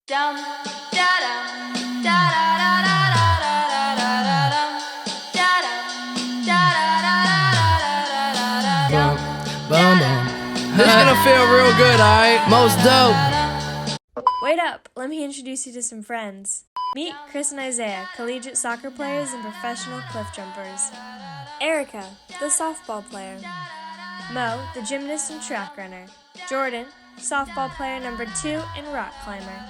Dum da dum da da da da da da da dum da dum da da da da da da Boom, boom. This is gonna feel real good, alright? Most dope. Wait up, let me introduce you to some friends. Meet Chris and Isaiah, collegiate soccer players and professional cliff jumpers. Erica, the softball player. Mo, the gymnast and track runner. Jordan, softball player number 2 and rock climber.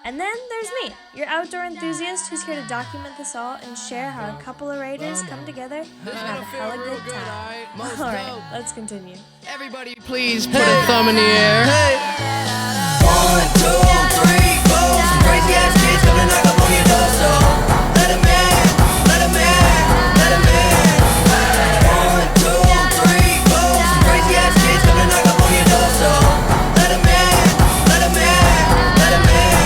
And then there's me, your outdoor enthusiast who's here to document this all and share how a couple of raiders come together and have a hella good time. Alright, let's continue. Everybody please put a thumb in the air. 1, 2, 3, 4. Some crazy ass kids coming knock up on your door, so let 'em in, let 'em in, let 'em in. 1, 2, 3, 4. Some crazy ass kids coming knock up on your door, so let 'em in, let 'em in, let 'em in.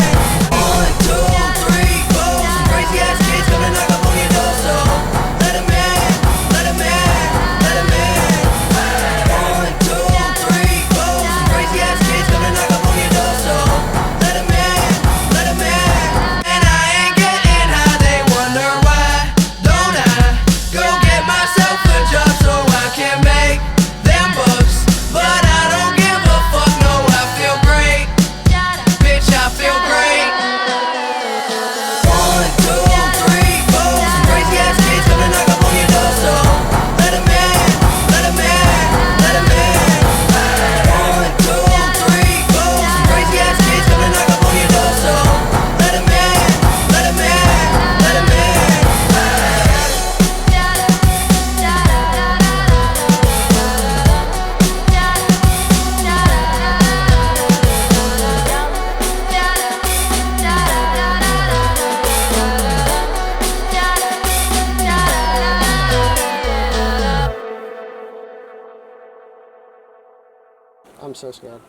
1, 2, 3, 4. Some crazy ass kids coming knock up on your door, so let 'em in, let 'em in, let 'em in. 1, 2, 3, 4. Some crazy ass kids coming knock up on your door, so let 'em in, let 'em in. And I ain't getting high, they wonder why. Don't I go get myself a job so I can make them bucks? But I don't give a fuck, no, I feel great. Bitch, I feel great. 1, 2, 3, 4. Some crazy ass kids coming knock up on your door, so let 'em in, let 'em in, let 'em in. 1, 2, 3, 4. Some crazy ass kids coming knock up on your door, so let 'em in, let 'em in, let 'em in. I'm so scared.